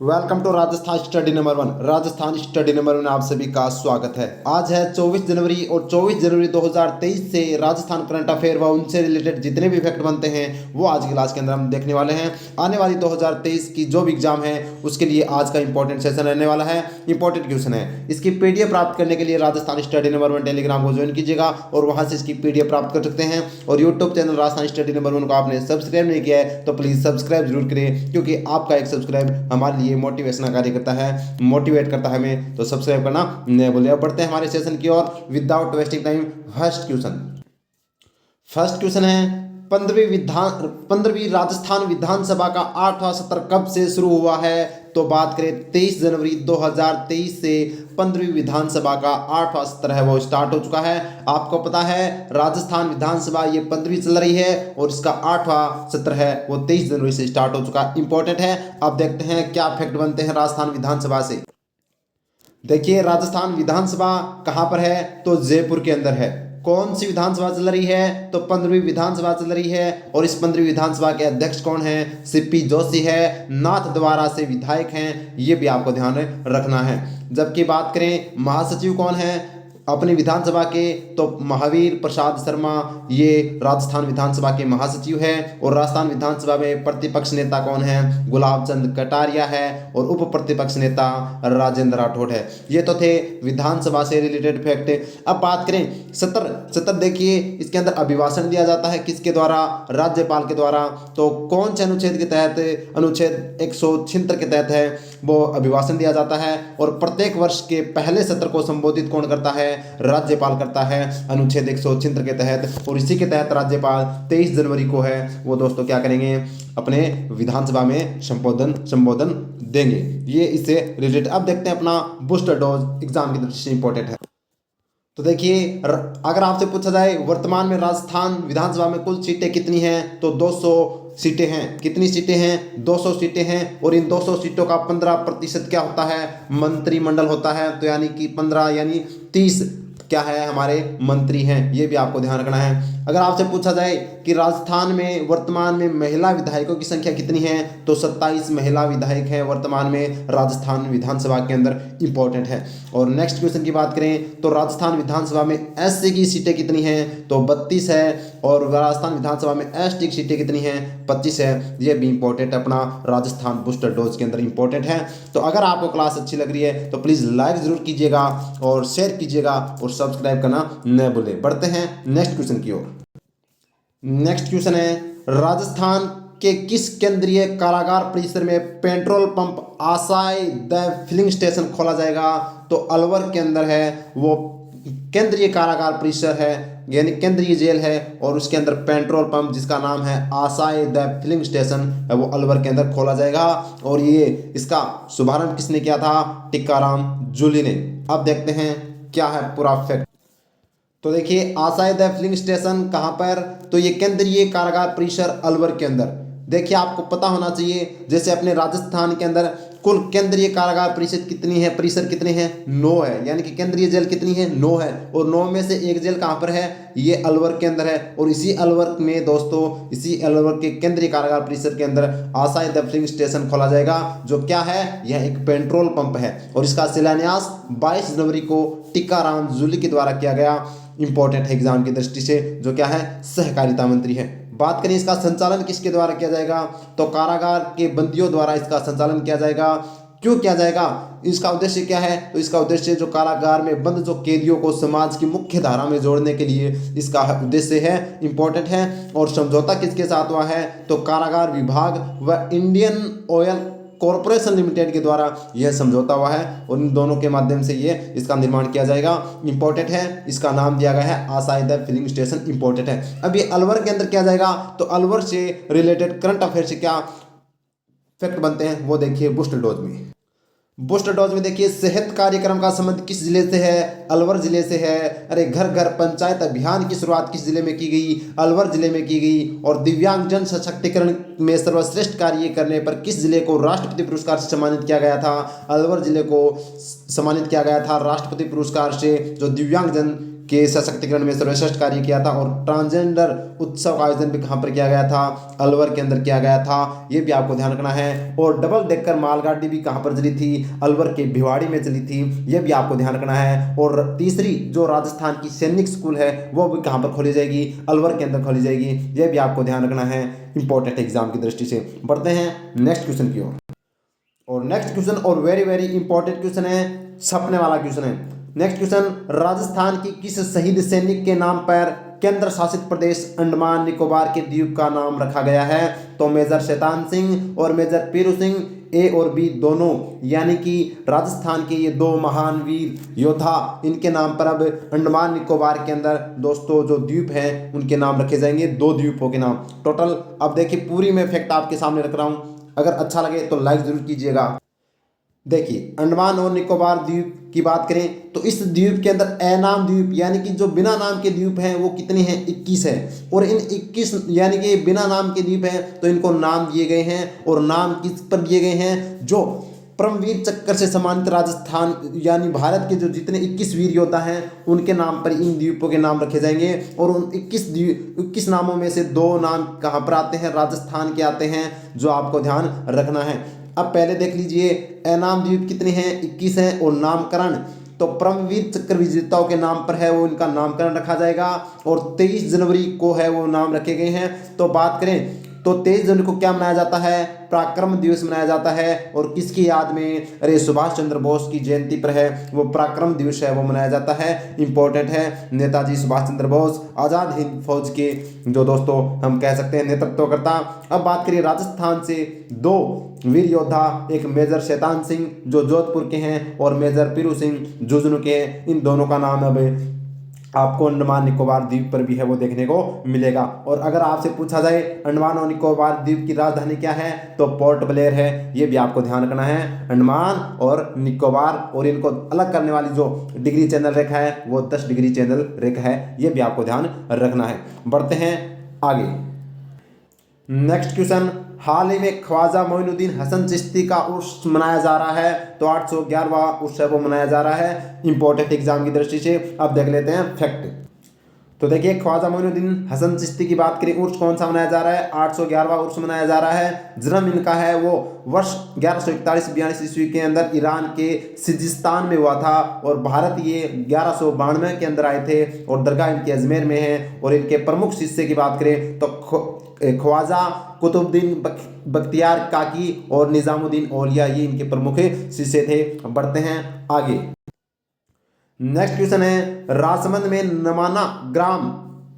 Welcome to Rajasthan study number 1। Rajasthan study number 1 में आप सभी का स्वागत है। आज है 24 जनवरी और 24 जनवरी 2023 से राजस्थान करंट अफेयर व उनसे रिलेटेड जितने भी फैक्ट बनते हैं वो आज की क्लास के अंदर हम देखने वाले हैं। आने वाली 2023 की जो भी एग्जाम है उसके लिए आज का इंपॉर्टेंट सेशन रहने वाला है, इंपॉर्टेंट क्वेश्चन है। इसकी पीडीएफ प्राप्त करने के लिए राजस्थान स्टडी नंबर 1 टेलीग्राम को ज्वाइन कीजिएगा और वहां से इसकी पीडीएफ प्राप्त कर सकते हैं। और YouTube channel Rajasthan study number 1 को आपने सब्सक्राइब नहीं किया है तो प्लीज सब्सक्राइब जरूर करें, क्योंकि आपका एक सब्सक्राइब हमारे लिए मोटिवेशनल कार्य करता है, मोटिवेट करता है हमें। तो सब्सक्राइब करना न भूलिए। अब बढ़ते हैं हमारे सेशन की ओर without wasting time. First question है 15वीं राजस्थान विधानसभा का 8वां सत्र कब से शुरू हुआ है? तो बात करें 23 जनवरी 2023 से 15वीं विधानसभा का 8वां सत्र है वो स्टार्ट हो चुका है। आपको पता है राजस्थान विधानसभा ये 15वीं चल रही है और इसका 8वां सत्र है वो 23 जनवरी से स्टार्ट हो चुका है। इंपॉर्टेंट है। अब देखते हैं क्या फैक्ट बनते हैं राजस्थान विधानसभा से। देखिए राजस्थान विधानसभा कहाँ पर है? तो जयपुर के अंदर है। कौन सी विधानसभा चल रही है? तो 15वीं विधानसभा चल रही है। और इस 15वीं विधानसभा के अध्यक्ष कौन है? सीपी जोशी है, नाथद्वारा से विधायक हैं, ये भी आपको ध्यान में रखना है। जबकि बात करें महासचिव कौन है अपनी विधानसभा के, तो महावीर प्रसाद शर्मा ये राजस्थान विधानसभा के महासचिव है। और राजस्थान विधानसभा में प्रतिपक्ष नेता कौन है? गुलाब चंद कटारिया है। और उप प्रतिपक्ष नेता राजेंद्र राठौड़ है। ये तो थे विधानसभा से रिलेटेड फैक्ट। अब बात करें सत्र देखिए इसके अंदर अभिभाषण दिया जाता है किसके द्वारा? राज्यपाल के द्वारा। तो कौन से अनुच्छेद के तहत? अनुच्छेद 176 के तहत है वो अभिभाषण दिया जाता है। और प्रत्येक वर्ष के पहले सत्र को संबोधित कौन करता है? राज्यपाल करता है अनुच्छेद 176 के तहत। और इसी के तहत राज्यपाल 23 जनवरी को है वो दोस्तों क्या करेंगे? अपने विधानसभा में संबोधन देंगे। ये इससे रिलेटेड। अब देखते हैं अपना बूस्टर डोज एग्जाम की दृष्टि से इंपॉर्टेंट है। तो देखिए अगर आपसे पूछा जाए वर्तमान में राजस्थान विधानसभा में कुल सीटें कितनी हैं? तो 200 सीटें हैं। कितनी सीटें हैं? 200 सीटें हैं। और इन 200 सीटों का 15% क्या होता है? मंत्रिमंडल होता है। तो यानी कि 15 यानी 30 क्या है हमारे मंत्री हैं। ये भी आपको ध्यान रखना है। अगर आपसे पूछा जाए कि राजस्थान में वर्तमान में महिला विधायकों की संख्या कितनी है? तो 27 महिला विधायक हैं वर्तमान में राजस्थान विधानसभा के अंदर। इंपॉर्टेंट है। और नेक्स्ट क्वेश्चन की बात करें तो राजस्थान विधानसभा में एससी की सीटें कितनी हैं? तो 32 है। और राजस्थान विधानसभा में एसटी की सीटें कितनी हैं? 25 है। ये भी इंपॉर्टेंट अपना राजस्थान बूस्टर डोज के अंदर इंपॉर्टेंट है। तो अगर आपको क्लास अच्छी लग रही है तो प्लीज़ लाइक जरूर कीजिएगा और शेयर कीजिएगा और सब्सक्राइब करना न भूलें। बढ़ते हैं नेक्स्ट क्वेश्चन की ओर। नेक्स्ट क्वेश्चन है राजस्थान के किस केंद्रीय कारागार परिसर में पेट्रोल पंप आशाय द फिलिंग स्टेशन खोला जाएगा? तो अलवर के अंदर है वो केंद्रीय कारागार परिसर है, यानी केंद्रीय जेल है। और उसके अंदर पेट्रोल पंप जिसका नाम है आशाय द फिलिंग स्टेशन है वो अलवर के अंदर खोला जाएगा। और ये इसका शुभारंभ किसने किया था? टिक्काराम जूली ने। अब देखते हैं क्या है पूरा फैक्ट। तो देखिए आशाय द फिलिंग स्टेशन कहाँ पर? तो ये केंद्रीय कारागार परिसर अलवर के अंदर। देखिए आपको पता होना चाहिए जैसे अपने राजस्थान के अंदर कुल केंद्रीय कारागार परिषद कितनी है? परिसर कितने हैं? 9 है। यानी कि केंद्रीय जेल कितनी है? 9 है। और 9 में से एक जेल कहाँ पर है? ये अलवर के अंदर है। और इसी अलवर में दोस्तों इसी अलवर के केंद्रीय कारागार परिसर के अंदर आशाय द फिलिंग स्टेशन खोला जाएगा, जो क्या है? यह एक पेट्रोल पंप है। और इसका शिलान्यास 22 जनवरी को टिक्काराम जूली के द्वारा किया गया। इंपॉर्टेंट है एग्जाम की दृष्टि से, जो क्या है? सहकारिता मंत्री है। बात करें इसका संचालन किसके द्वारा किया जाएगा? तो कारागार के बंदियों द्वारा इसका संचालन किया जाएगा। क्यों किया जाएगा? इसका उद्देश्य क्या है? तो इसका उद्देश्य जो कारागार में बंद जो कैदियों को समाज की मुख्य धारा में जोड़ने के लिए इसका उद्देश्य है। इंपॉर्टेंट है। और समझौता किसके साथ हुआ है? तो कारागार विभाग व इंडियन ऑयल कॉरपोरेशन लिमिटेड के द्वारा यह समझौता हुआ है। और इन दोनों के माध्यम से ये इसका निर्माण किया जाएगा। इंपॉर्टेंट है। इसका नाम दिया गया है आशाय द फिलिंग स्टेशन। इंपॉर्टेंट है। अब ये अलवर के अंदर किया जाएगा। तो अलवर से रिलेटेड करंट अफेयर से क्या फैक्ट बनते हैं वो देखिए बूस्टर डोज में। बूस्टर डोज में देखिए सेहत कार्यक्रम का संबंध किस जिले से है? अलवर जिले से है। अरे घर घर पंचायत अभियान की शुरुआत किस जिले में की गई? अलवर जिले में की गई। और दिव्यांगजन सशक्तिकरण में सर्वश्रेष्ठ कार्य करने पर किस जिले को राष्ट्रपति पुरस्कार से सम्मानित किया गया था? अलवर जिले को सम्मानित किया गया था राष्ट्रपति पुरस्कार से, जो दिव्यांगजन के सशक्तिकरण में सर्वश्रेष्ठ कार्य किया था। और ट्रांसजेंडर उत्सव का आयोजन भी कहाँ पर किया गया था, अलवर के अंदर किया गया था, ये भी आपको ध्यान रखना है। और डबल डेकर मालगाड़ी भी कहाँ पर चली थी, अलवर के भिवाड़ी में चली थी, ये भी आपको ध्यान रखना है। और तीसरी जो राजस्थान की सैनिक स्कूल है वो भी कहाँ पर खोली जाएगी, अलवर के अंदर खोली जाएगी, ये भी आपको ध्यान रखना है इंपॉर्टेंट एग्जाम की दृष्टि से। बढ़ते हैं नेक्स्ट क्वेश्चन की ओर। और नेक्स्ट क्वेश्चन और वेरी वेरी इंपॉर्टेंट क्वेश्चन है, छपने वाला क्वेश्चन है। नेक्स्ट क्वेश्चन, राजस्थान की किस शहीद सैनिक के नाम पर केंद्र शासित प्रदेश अंडमान निकोबार के द्वीप का नाम रखा गया है? तो मेजर शैतान सिंह और मेजर पीरू सिंह, ए और बी दोनों, यानी कि राजस्थान के ये दो महान वीर योद्धा, इनके नाम पर अब अंडमान निकोबार के अंदर दोस्तों जो द्वीप हैं उनके नाम रखे जाएंगे, दो द्वीपों के नाम टोटल। अब देखिए पूरी मैं फैक्ट आपके सामने रख रहा हूँ, अगर अच्छा लगे तो लाइक जरूर कीजिएगा। देखिए अंडमान और निकोबार द्वीप की बात करें तो इस द्वीप के अंदर अनाम द्वीप यानी कि जो बिना नाम के द्वीप हैं वो कितने हैं, 21 है। और इन 21 यानी कि बिना नाम के द्वीप हैं तो इनको नाम दिए गए हैं। और नाम किस पर दिए गए हैं, जो परमवीर चक्र से सम्मानित राजस्थान यानी भारत के जो जितने 21 वीर योद्धा हैं उनके नाम पर इन द्वीपों के नाम रखे जाएंगे। और उन 21 नामों में से दो नाम कहाँ पर आते हैं, राजस्थान के आते हैं, जो आपको ध्यान रखना है। अब पहले देख लीजिए अनाम द्वीप कितने हैं, 21 हैं। और नामकरण तो परमवीर चक्र विजेताओं के नाम पर है, वो इनका नामकरण रखा जाएगा। और 23 जनवरी को है वो नाम रखे गए हैं। तो बात करें तो 23 जनवरी को क्या मनाया जाता है, पराक्रम दिवस मनाया जाता है। और किसकी याद में, अरे सुभाष चंद्र बोस की जयंती पर है वो पराक्रम दिवस है वो मनाया जाता है, इंपॉर्टेंट है। नेताजी सुभाष चंद्र बोस आज़ाद हिंद फौज के जो दोस्तों हम कह सकते हैं नेतृत्वकर्ता। अब बात करिए राजस्थान से दो वीर योद्धा, एक मेजर शैतान सिंह जो जोधपुर के हैं और मेजर पीरू सिंह झुंझुनू के हैं, इन दोनों का नाम अब आपको अंडमान निकोबार द्वीप पर भी है वो देखने को मिलेगा। और अगर आपसे पूछा जाए अंडमान और निकोबार द्वीप की राजधानी क्या है तो पोर्ट ब्लेयर है, ये भी आपको ध्यान रखना है। अंडमान और निकोबार, और इनको अलग करने वाली जो डिग्री चैनल रेखा है वो 10 डिग्री चैनल रेखा है, ये भी आपको ध्यान रखना है। बढ़ते हैं आगे। नेक्स्ट क्वेश्चन, हाल ही में ख्वाजा मोइनुद्दीन हसन चिश्ती का उर्स मनाया जा रहा है। तो 811वां उर्स है वो मनाया जा रहा है, इंपॉर्टेंट एग्जाम की दृष्टि से। अब देख लेते हैं फैक्ट। तो देखिए ख्वाजा मोइनुद्दीन हसन चिश्ती की बात करें, उर्स कौन सा मनाया जा रहा है, 811वां उर्स मनाया जा रहा है। जन्म इनका है वो वर्ष 1141-42 ईस्वी के अंदर ईरान के सिजिस्तान में हुआ था। और भारत ये 1192 के अंदर आए थे। और दरगाह इनके अजमेर में है। और इनके प्रमुख शिष्य की बात करें तो ख्वाजा कुतुबुद्दीन बख्तियार काकी और निजामुद्दीन औलिया, ये इनके प्रमुख शिष्य थे। बढ़ते हैं आगे। नेक्स्ट क्वेश्चन है, राजसमंद में नमाना ग्राम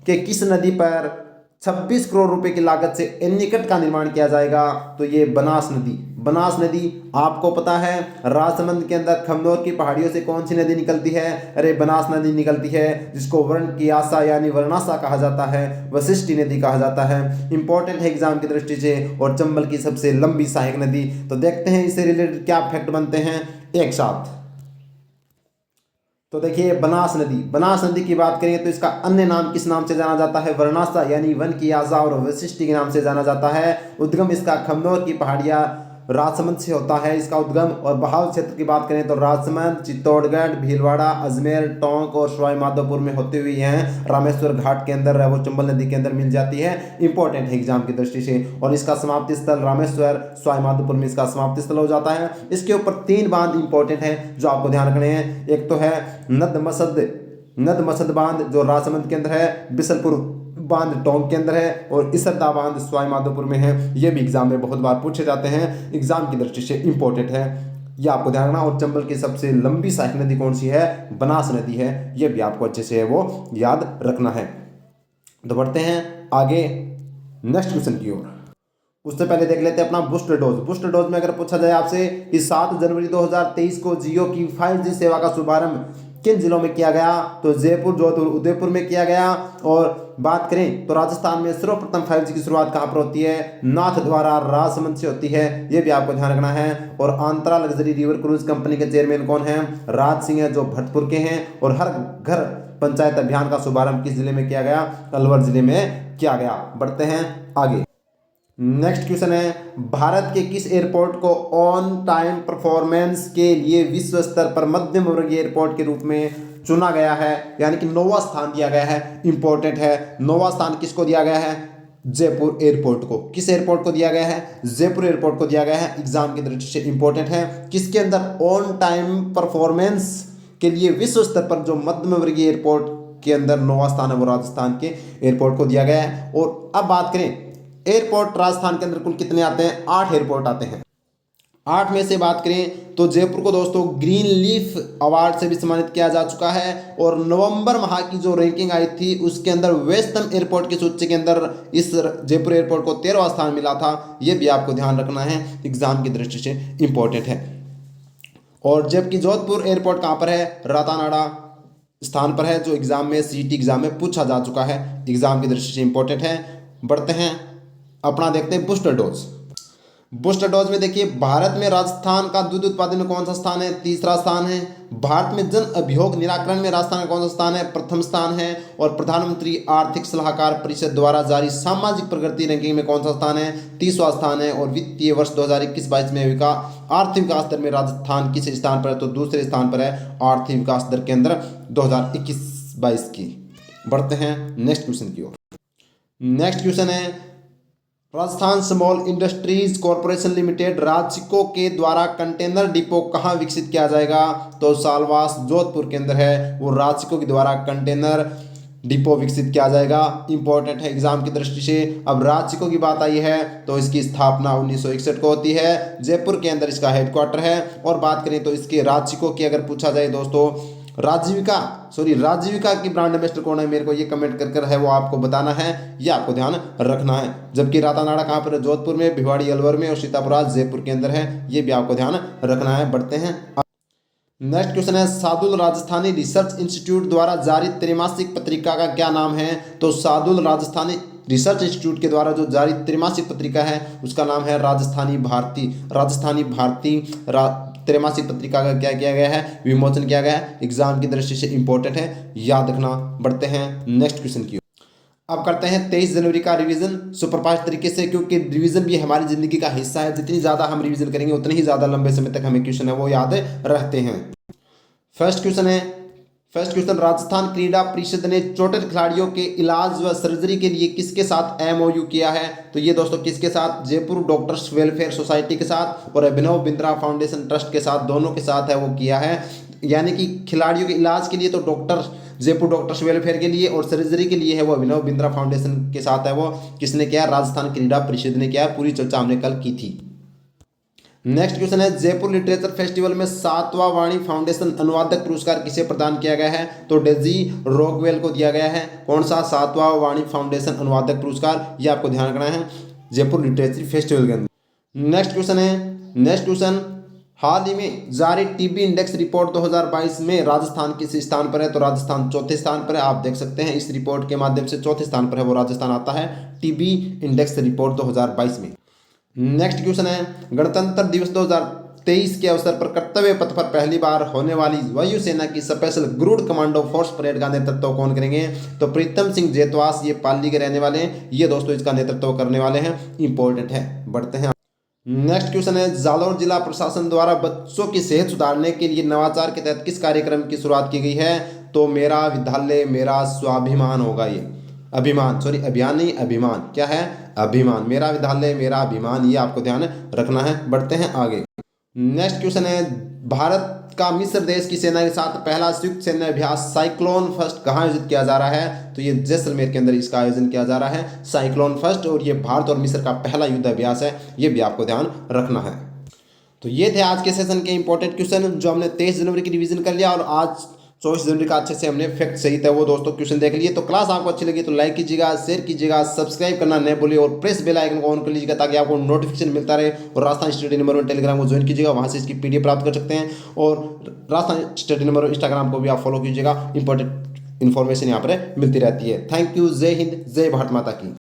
के किस नदी पर 26 करोड़ रुपए की लागत से एनीकट का निर्माण किया जाएगा? तो ये बनास नदी। बनास नदी आपको पता है राजसमंद के अंदर खमनोर की पहाड़ियों से कौन सी नदी निकलती है, अरे बनास नदी निकलती है, जिसको वर्ण की आशा यानी वर्णासा कहा जाता है, वशिष्ठी नदी कहा जाता है, इंपॉर्टेंट है एग्जाम की दृष्टि से। और चंबल की सबसे लंबी सहायक नदी। तो देखते हैं इससे रिलेटेड क्या फैक्ट बनते हैं एक साथ। तो देखिए बनास नदी, बनास नदी की बात करें तो इसका अन्य नाम किस नाम से जाना जाता है, वर्णासा यानी वन की आशा और वशिष्ठी के नाम से जाना जाता है। उद्गम इसका खमनोर की पहाड़ियाँ राजसमंद से होता है इसका उद्गम। और बहाव क्षेत्र की बात करें तो राजसमंद, चित्तौड़गढ़, भीलवाड़ा, अजमेर, टोंक और सवाई माधोपुर में होते हुए हैं रामेश्वर घाट के अंदर वो चंबल नदी के अंदर मिल जाती है, इंपॉर्टेंट है एग्जाम की दृष्टि से। और इसका समाप्ति स्थल रामेश्वर, सवाई माधोपुर में इसका समाप्ति स्थल हो जाता है। इसके ऊपर 3 बांध इंपॉर्टेंट है जो आपको ध्यान रखने हैं। एक तो है नदमसद बांध जो राजसमंद के अंदर है, बिसलपुर बांध टोंक के अंदर है, और इसरदा बांध सवाई माधोपुर में है। ये भी एग्जाम में बहुत बार पूछे जाते हैं, एग्जाम की दृष्टि से इंपॉर्टेंट है, ये आपको ध्यान रखना। और चंबल की सबसे लंबी सहायक नदी कौन सी है, बनास नदी है, ये भी आपको अच्छे से वो याद रखना है। तो बढ़ते हैं आगे नेक्स्ट क्वेश्चन की ओर। उससे पहले देख लेते हैं अपना बूस्टर डोज। बूस्टर डोज में अगर पूछा जाए आपसे कि 7 जनवरी 2023 को जियो की 5G सेवा का शुभारंभ किन जिलों में किया गया, तो जयपुर, जोधपुर, उदयपुर में किया गया। और बात करें तो राजस्थान में सर्वप्रथम 5G की शुरुआत कहाँ पर होती है, नाथद्वारा राजसमंद से होती है, ये भी आपको ध्यान रखना है। और आंतरा लग्जरी रिवर क्रूज कंपनी के चेयरमैन कौन है, राज सिंह है जो भरतपुर के हैं। और हर घर पंचायत अभियान का शुभारंभ किस जिले में किया गया, अलवर जिले में किया गया। बढ़ते हैं आगे। नेक्स्ट क्वेश्चन है, भारत के किस एयरपोर्ट को ऑन टाइम परफॉर्मेंस के लिए विश्व स्तर पर मध्यम वर्गीय एयरपोर्ट के रूप में चुना गया है, यानी कि 9वां स्थान दिया गया है। इंपॉर्टेंट है, 9वां स्थान किसको दिया गया है? जयपुर एयरपोर्ट को। किस एयरपोर्ट को दिया गया है? जयपुर एयरपोर्ट को दिया गया है। एग्जाम की दृष्टि से इंपॉर्टेंट है। किसके अंदर? ऑन टाइम परफॉर्मेंस के लिए विश्व स्तर पर जो मध्यम वर्गीय एयरपोर्ट के अंदर 9वां स्थान है वो राजस्थान के एयरपोर्ट को दिया गया है। और अब बात करें एयरपोर्ट राजस्थान के अंदर कुल कितने आते हैं? 8 एयरपोर्ट आते हैं। 8 में से बात करें तो जयपुर को दोस्तों ग्रीन लीफ अवार्ड से भी सम्मानित किया जा चुका है। और नवंबर माह की जो रैंकिंग आई थी उसके अंदर वेस्टर्न एयरपोर्ट की सूची के अंदर इस जयपुर एयरपोर्ट को 13वां स्थान मिला था। ये भी आपको ध्यान रखना है, एग्जाम की दृष्टि से इंपॉर्टेंट है। और जबकि जोधपुर एयरपोर्ट कहाँ पर है? रातानाडा स्थान पर है, जो एग्जाम में सीईटी एग्जाम में पूछा जा चुका है। एग्जाम की दृष्टि से इंपॉर्टेंट है। बढ़ते हैं, अपना देखते हैं बूस्टर डोज। बूस्टर डोज में देखिए भारत में राजस्थान का दूध उत्पादन में कौन सा स्थान है? तीसरा स्थान है। भारत में जन अभियोग निराकरण में राजस्थान का कौन सा स्थान है? प्रथम स्थान है। और प्रधानमंत्री आर्थिक सलाहकार परिषद द्वारा जारी सामाजिक प्रगति रैंकिंग में कौन सा स्थान है? 30वां स्थान है। और वित्तीय वर्ष 2021-22 में आर्थिक विकास दर में राजस्थान किस स्थान पर है? तो दूसरे स्थान पर है आर्थिक विकास दर के अंदर 2021-22 की। बढ़ते हैं नेक्स्ट क्वेश्चन की ओर। नेक्स्ट क्वेश्चन है Rajasthan small industries corporation limited RAJSICO के द्वारा कंटेनर डिपो कहाँ विकसित किया जाएगा? तो सालवास जोधपुर के अंदर है, वो राजसिको के द्वारा कंटेनर डिपो विकसित किया जाएगा। इंपॉर्टेंट है एग्जाम की दृष्टि से। अब राजसिको की बात आई है तो इसकी स्थापना 1961 को होती है। जयपुर के अंदर इसका हेडक्वार्टर है। और बात करें तो इसके राजसिको की अगर पूछा जाए दोस्तों, राजीविका की ब्रांड एम्बेसडर कौन है? मेरे को ये कमेंट कर है वो आपको बताना है, ये आपको ध्यान रखना है। जबकि रातानाडा कहाँ पर है? जोधपुर में, भिवाड़ी अलवर में और सीतापुरा जयपुर के अंदर है, ये भी आपको ध्यान रखना है। बढ़ते हैं, नेक्स्ट क्वेश्चन है सादुल राजस्थानी रिसर्च इंस्टीट्यूट द्वारा जारी त्रैमासिक पत्रिका का क्या नाम है? तो सादुल राजस्थानी रिसर्च इंस्टीट्यूट के द्वारा जो जारी त्रैमासिक पत्रिका है उसका नाम है राजस्थानी भारती त्रैमासिक पत्रिका का क्या किया गया है? विमोचन किया गया है। एग्जाम की दृष्टि से इंपॉर्टेंट है, याद रखना। बढ़ते हैं नेक्स्ट क्वेश्चन की। अब करते हैं 23 जनवरी का रिवीजन सुपरफास्ट तरीके से, क्योंकि रिवीजन भी हमारी जिंदगी का हिस्सा है। जितनी ज़्यादा हम रिवीजन करेंगे उतनी ही ज़्यादा लंबे समय तक हमें क्वेश्चन है वो याद रहते हैं। फर्स्ट क्वेश्चन राजस्थान क्रीड़ा परिषद ने चोटिल खिलाड़ियों के इलाज व सर्जरी के लिए किसके साथ MOU किया है? तो ये दोस्तों किसके साथ? जयपुर डॉक्टर्स वेलफेयर सोसाइटी के साथ और अभिनव बिंद्रा फाउंडेशन ट्रस्ट के साथ, दोनों के साथ है वो किया है। यानी कि खिलाड़ियों के इलाज के लिए तो जयपुर डॉक्टर्स वेलफेयर के लिए, और सर्जरी के लिए है वो अभिनव बिंद्रा फाउंडेशन के साथ है वो किसने किया? राजस्थान क्रीड़ा परिषद ने किया। पूरी चर्चा हमने कल की थी। नेक्स्ट क्वेश्चन है जयपुर लिटरेचर फेस्टिवल में 7वां वाणी फाउंडेशन अनुवादक पुरस्कार किसे प्रदान किया गया है? तो डेजी रॉकवेल को दिया गया है। कौन सा? 7वां वाणी फाउंडेशन अनुवादक पुरस्कार, ये आपको ध्यान रखना है जयपुर लिटरेचर फेस्टिवल के अंदर। नेक्स्ट क्वेश्चन हाल ही में जारी टीबी इंडेक्स रिपोर्ट 2022 में राजस्थान किस स्थान पर है? तो राजस्थान चौथे स्थान पर है। आप देख सकते हैं इस रिपोर्ट के माध्यम से चौथे स्थान पर है वो राजस्थान आता है टीबी इंडेक्स रिपोर्ट 2022 में। नेक्स्ट क्वेश्चन है गणतंत्र दिवस 2023 के अवसर पर कर्तव्य पथ पर पहली बार होने वाली वायुसेना की special Garud commando force parade का नेतृत्व कौन करेंगे? तो प्रीतम सिंह जेतवास, ये पाली के रहने वाले हैं, ये दोस्तों इसका नेतृत्व करने वाले हैं। इंपॉर्टेंट है। बढ़ते हैं, नेक्स्ट क्वेश्चन है जालौर जिला प्रशासन द्वारा बच्चों की सेहत सुधारने के लिए नवाचार के तहत किस कार्यक्रम की शुरुआत की गई है? तो मेरा विद्यालय मेरा स्वाभिमान होगा। ये अभियान नहीं, अभिमान। क्या है? अभिमान। मेरा विद्यालय मेरा अभिमान, ये आपको ध्यान रखना है। बढ़ते हैं आगे। नेक्स्ट क्वेश्चन है भारत का मिस्र देश की सेना के साथ पहला संयुक्त सैन्य अभ्यास साइक्लोन फर्स्ट कहाँ आयोजित किया जा रहा है? तो ये जैसलमेर के अंदर इसका आयोजन किया जा रहा है साइक्लोन फर्स्ट, और ये भारत और मिस्र का पहला युद्ध अभ्यास है, ये भी आपको ध्यान रखना है। तो ये थे आज के सेशन के इंपॉर्टेंट क्वेश्चन जो हमने 23 जनवरी की रिवीजन कर लिया, और आज 24 जनवरी का अच्छे से हमने फैक्ट सहित है वो दोस्तों क्वेश्चन देख लिए। तो क्लास आपको अच्छी लगी तो लाइक कीजिएगा, शेयर कीजिएगा, सब्सक्राइब करना न भूलिए और प्रेस बेल आइकन को ऑन कर लीजिएगा ताकि आपको नोटिफिकेशन मिलता रहे। और राजस्थान स्टडी नंबर 1 टेलीग्राम को ज्वाइन कीजिएगा, वहाँ से इसकी PDF प्राप्त कर सकते हैं। और राजस्थान स्टडी नंबर इंस्टाग्राम को भी आप फॉलो कीजिएगा, इंपॉर्टेंट इन्फॉर्मेशन यहाँ पर मिलती रहती है। Thank you. जय हिंद, जय भारत माता की।